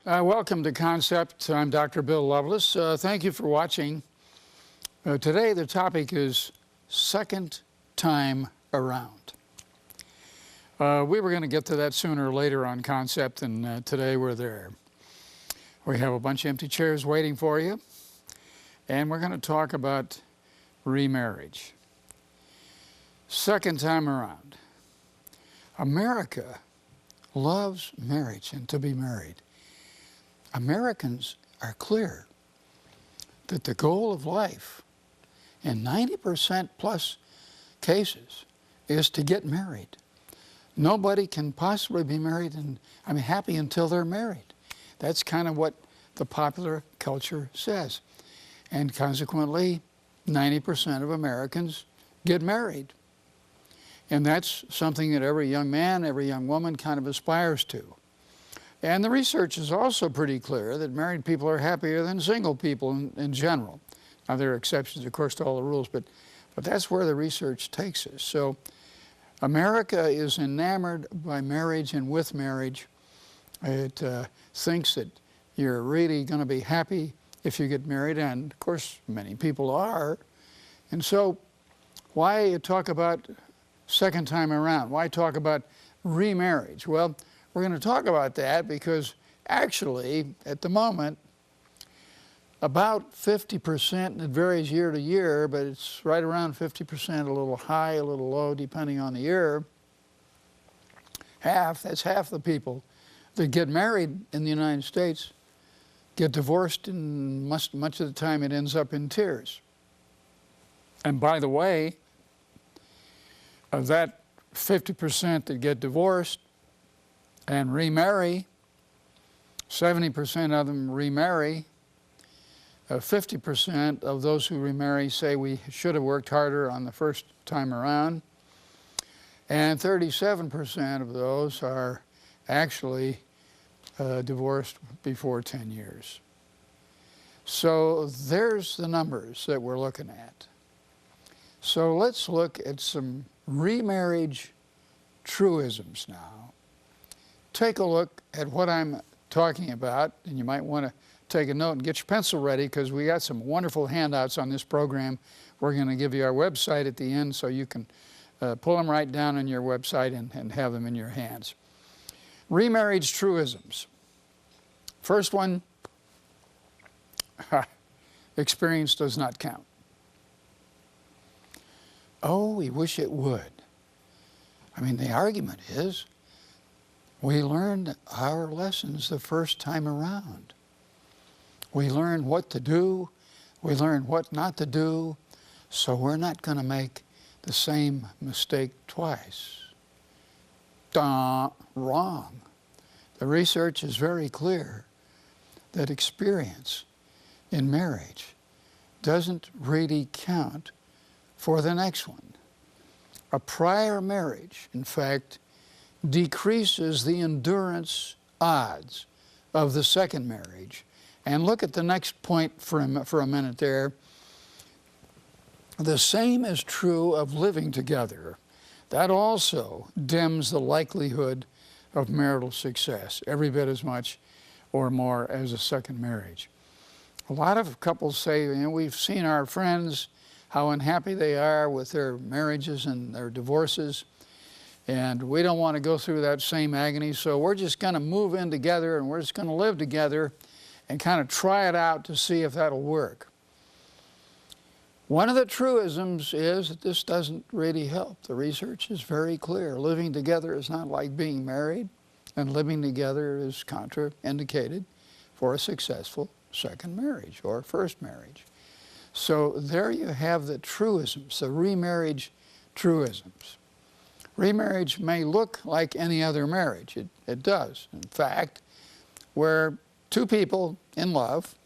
Welcome to Concept. I'm Dr. Bill Loveless. Thank you for watching. Today the topic is second time around. We were going to get to that sooner or later on Concept, and today we're there. We have a bunch of empty chairs waiting for you, and we're going to talk about remarriage. Second time around. America loves marriage and to be married. Americans are clear that the goal of life in 90% plus cases is to get married. Nobody can possibly be married and happy until they're married. That's kind of what the popular culture says. And consequently, 90% of Americans get married. And that's something that every young man, every young woman kind of aspires to. And the research is also pretty clear that married people are happier than single people in general. Now, there are exceptions, of course, to all the rules, but that's where the research takes us. So America is enamored by marriage and with marriage. It thinks that you're really going to be happy if you get married, and of course, many people are. And so why talk about second time around? Why talk about remarriage? Well, we're going to talk about that because actually, at the moment, about 50%, it varies year to year, but it's right around 50%, a little high, a little low, depending on the year. That's half the people that get married in the United States get divorced, and much of the time it ends up in tears. And by the way, of that 50% that get divorced and remarry, 70% of them remarry. 50% of those who remarry say we should have worked harder on the first time around. And 37% of those are actually divorced before 10 years. So there's the numbers that we're looking at. So let's look at some remarriage truisms now. Take a look at what I'm talking about, and you might want to take a note and get your pencil ready because we got some wonderful handouts on this program. We're going to give you our website at the end so you can pull them right down on your website and have them in your hands. Remarriage truisms. First one, experience does not count. Oh, we wish it would. The argument is we learned our lessons the first time around. We learned what to do, we learned what not to do, so we're not going to make the same mistake twice. Wrong. The research is very clear that experience in marriage doesn't really count for the next one. A prior marriage, in fact, decreases the endurance odds of the second marriage. And look at the next point for a minute there. The same is true of living together. That also dims the likelihood of marital success, every bit as much or more as a second marriage. A lot of couples say, we've seen our friends, how unhappy they are with their marriages and their divorces, and we don't want to go through that same agony, so we're just going to move in together and we're just going to live together and kind of try it out to see if that'll work. One of the truisms is that this doesn't really help. The research is very clear. Living together is not like being married, and living together is contraindicated for a successful second marriage or first marriage. So there you have the truisms, the remarriage truisms. Remarriage may look like any other marriage. It does. In fact, where two people in love,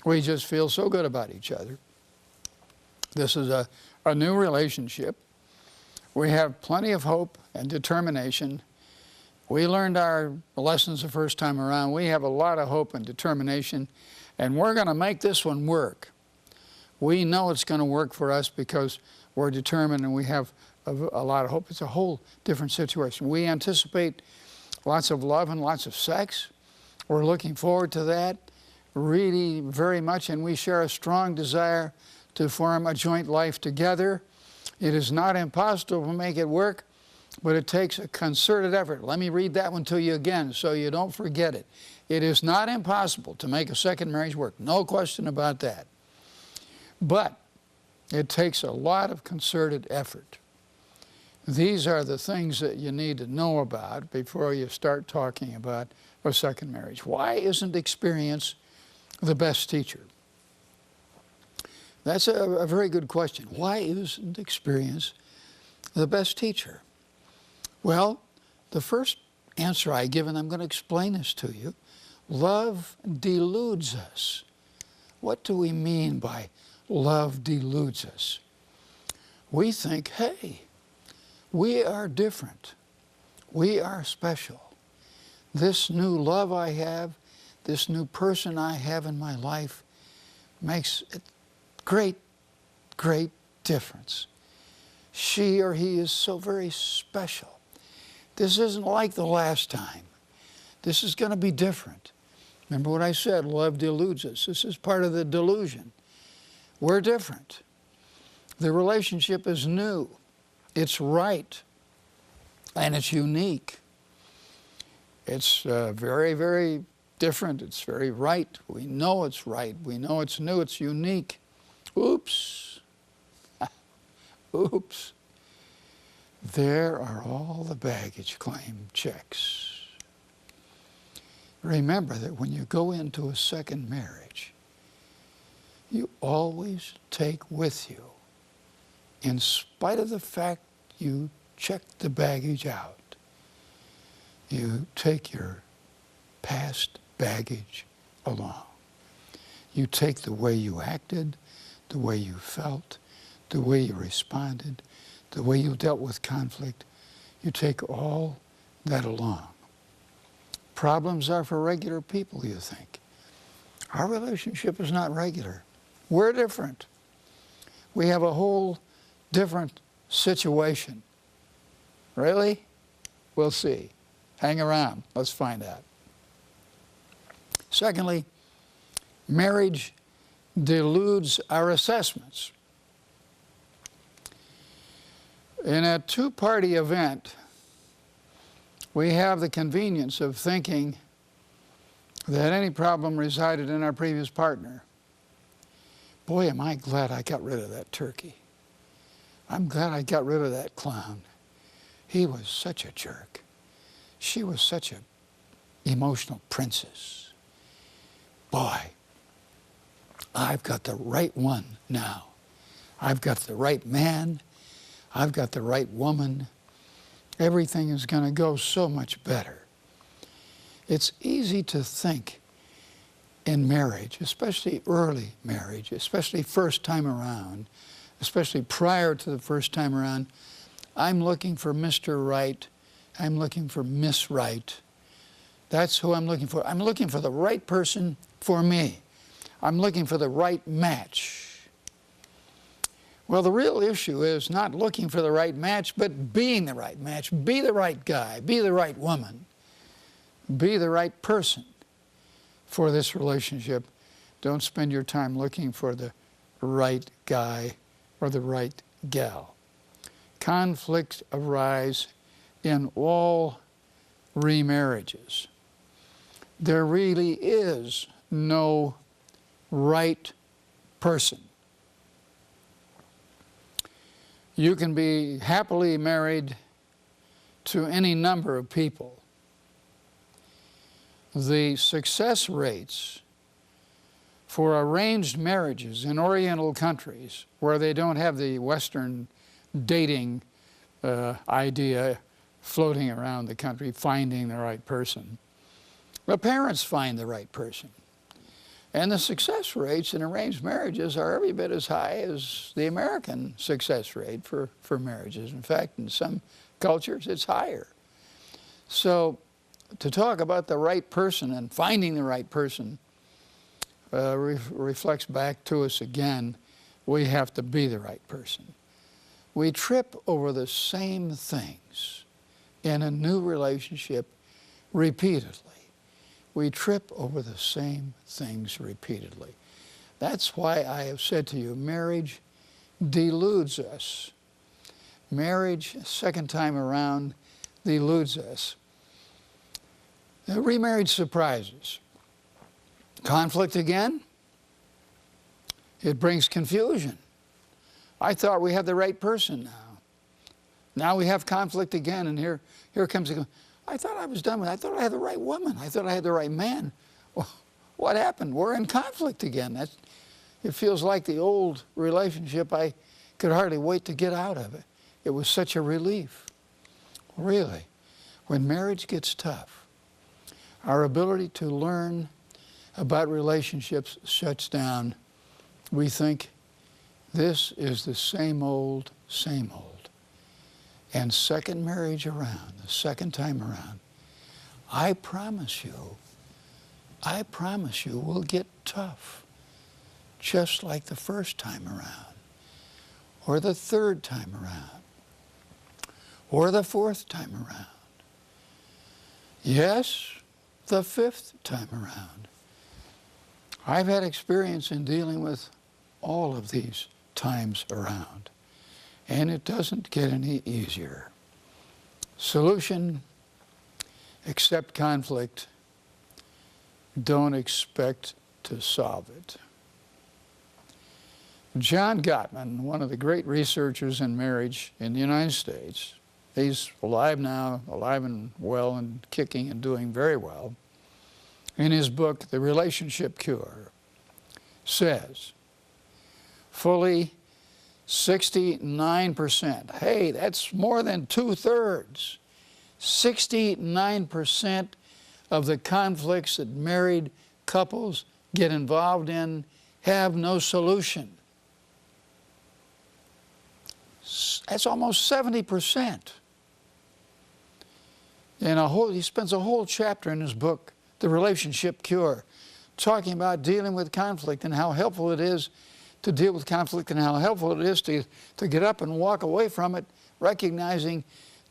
we just feel so good about each other. This is a new relationship. We have plenty of hope and determination. We learned our lessons the first time around. We have a lot of hope and determination, and we're going to make this one work. We know it's going to work for us because we're determined and we have a lot of hope. It's a whole different situation. We anticipate lots of love and lots of sex. We're looking forward to that really very much, and we share a strong desire to form a joint life together. It is not impossible to make it work, but it takes a concerted effort. Let me read that one to you again so you don't forget it. It is not impossible to make a second marriage work. No question about that. But it takes a lot of concerted effort. These are the things that you need to know about before you start talking about a second marriage. Why isn't experience the best teacher? That's a very good question. Why isn't experience the best teacher? Well, the first answer I give, and I'm going to explain this to you, love deludes us. What do we mean by love deludes us? We think, hey, we are different. We are special. This new love I have, this new person I have in my life makes a great, great difference. She or he is so very special. This isn't like the last time. This is going to be different. Remember what I said, love deludes us. This is part of the delusion. We're different. The relationship is new. It's right. And it's unique. It's very, very different. It's very right. We know it's right. We know it's new. It's unique. Oops. Oops. There are all the baggage claim checks. Remember that when you go into a second marriage, you always take with you, in spite of the fact you checked the baggage out, you take your past baggage along. You take the way you acted, the way you felt, the way you responded, the way you dealt with conflict. You take all that along. Problems are for regular people, you think. Our relationship is not regular. We're different. We have a whole different situation. Really? We'll see. Hang around. Let's find out. Secondly, marriage deludes our assessments. In a two-party event, we have the convenience of thinking that any problem resided in our previous partner. Boy, am I glad I got rid of that turkey. I'm glad I got rid of that clown. He was such a jerk. She was such an emotional princess. Boy, I've got the right one now. I've got the right man. I've got the right woman. Everything is going to go so much better. It's easy to think in marriage, especially early marriage, especially first time around, especially prior to the first time around, I'm looking for Mr. Right. I'm looking for Miss Right. That's who I'm looking for. I'm looking for the right person for me. I'm looking for the right match. Well, the real issue is not looking for the right match, but being the right match. Be the right guy. Be the right woman. Be the right person for this relationship. Don't spend your time looking for the right guy or the right gal. Conflicts arise in all remarriages. There really is no right person. You can be happily married to any number of people. The success rates for arranged marriages in Oriental countries where they don't have the Western dating idea floating around the country, finding the right person. The parents find the right person. And the success rates in arranged marriages are every bit as high as the American success rate for marriages. In fact, in some cultures, it's higher. So to talk about the right person and finding the right person reflects back to us again, we have to be the right person. We trip over the same things in a new relationship repeatedly. We trip over the same things repeatedly. That's why I have said to you, marriage deludes us. Marriage, second time around, deludes us. The remarriage surprises. Conflict again? It brings confusion. I thought we had the right person now. Now we have conflict again, and here comes the, I thought I was done with it. I thought I had the right woman. I thought I had the right man. Well, what happened? We're in conflict again. It feels like the old relationship. I could hardly wait to get out of it. It was such a relief. Really, when marriage gets tough, our ability to learn about relationships shuts down. We think, this is the same old, same old. And second marriage around, the second time around, I promise you will get tough, just like the first time around, or the third time around, or the fourth time around. Yes, the fifth time around. I've had experience in dealing with all of these times around, and it doesn't get any easier. Solution: accept conflict. Don't expect to solve it. John Gottman, one of the great researchers in marriage in the United States, he's alive now, alive and well and kicking and doing very well, in his book, The Relationship Cure, says, fully 69%, hey, that's more than 2/3, 69% of the conflicts that married couples get involved in have no solution. That's almost 70%. And he spends a whole chapter in his book, The Relationship Cure, talking about dealing with conflict and how helpful it is to deal with conflict and how helpful it is to get up and walk away from it, recognizing,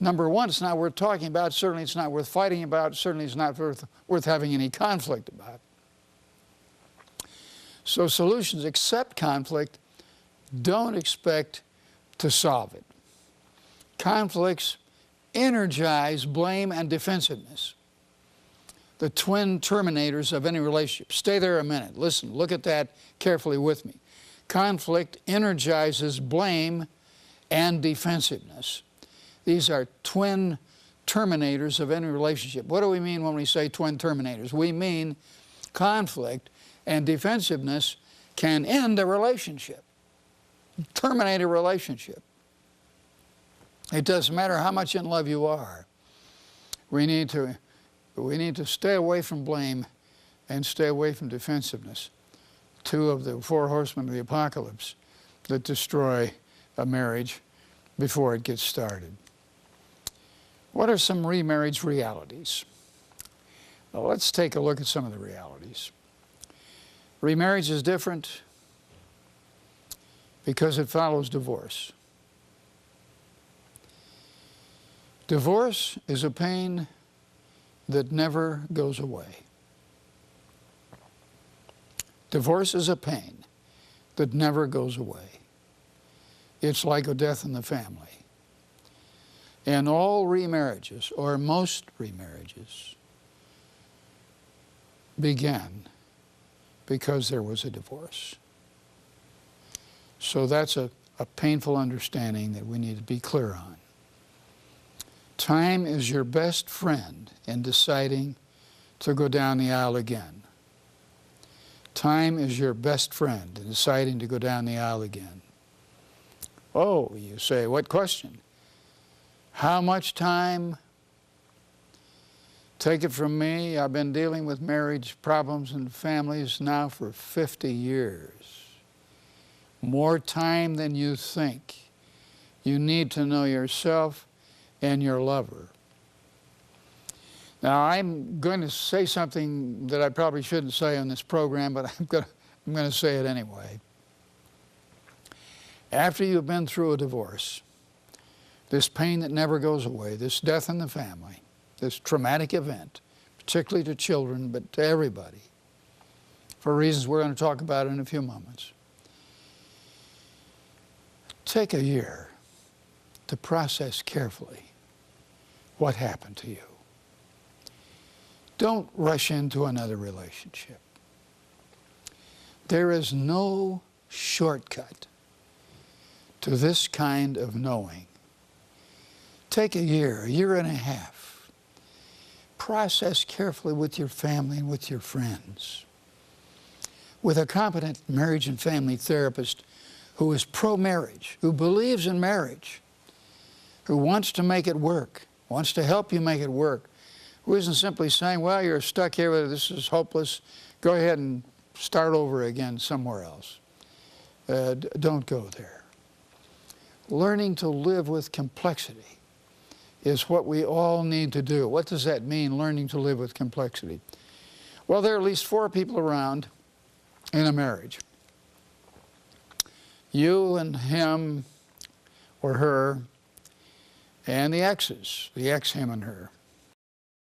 number one, it's not worth talking about, certainly it's not worth fighting about, certainly it's not worth having any conflict about. So solutions: accept conflict, don't expect to solve it. Conflicts energize blame and defensiveness, the twin terminators of any relationship. Stay there a minute. Listen, look at that carefully with me. Conflict energizes blame and defensiveness. These are twin terminators of any relationship. What do we mean when we say twin terminators? We mean conflict and defensiveness can end a relationship, terminate a relationship. It doesn't matter how much in love you are. We need to stay away from blame and stay away from defensiveness. Two of the four horsemen of the apocalypse that destroy a marriage before it gets started. What are some remarriage realities? Well, let's take a look at some of the realities. Remarriage is different because it follows divorce. Divorce is a pain that never goes away. Divorce is a pain that never goes away. It's like a death in the family. And all remarriages, or most remarriages, began because there was a divorce. So that's a painful understanding that we need to be clear on. Time is your best friend in deciding to go down the aisle again. Time is your best friend in deciding to go down the aisle again. Oh, you say, what question? How much time? Take it from me, I've been dealing with marriage problems and families now for 50 years. More time than you think. You need to know yourself and your lover. Now, I'm going to say something that I probably shouldn't say on this program, but I'm going to say it anyway. After you've been through a divorce, this pain that never goes away, this death in the family, this traumatic event, particularly to children, but to everybody, for reasons we're going to talk about in a few moments. Take a year to process carefully what happened to you. Don't rush into another relationship. There is no shortcut to this kind of knowing. Take a year and a half. Process carefully with your family and with your friends. With a competent marriage and family therapist who is pro-marriage, who believes in marriage, who wants to make it work, wants to help you make it work, who isn't simply saying, well, you're stuck here, this is hopeless, go ahead and start over again somewhere else. Don't go there. Learning to live with complexity is what we all need to do. What does that mean, learning to live with complexity? Well, there are at least 4 people around in a marriage. You and him or her, and the exes, the ex, him, and her.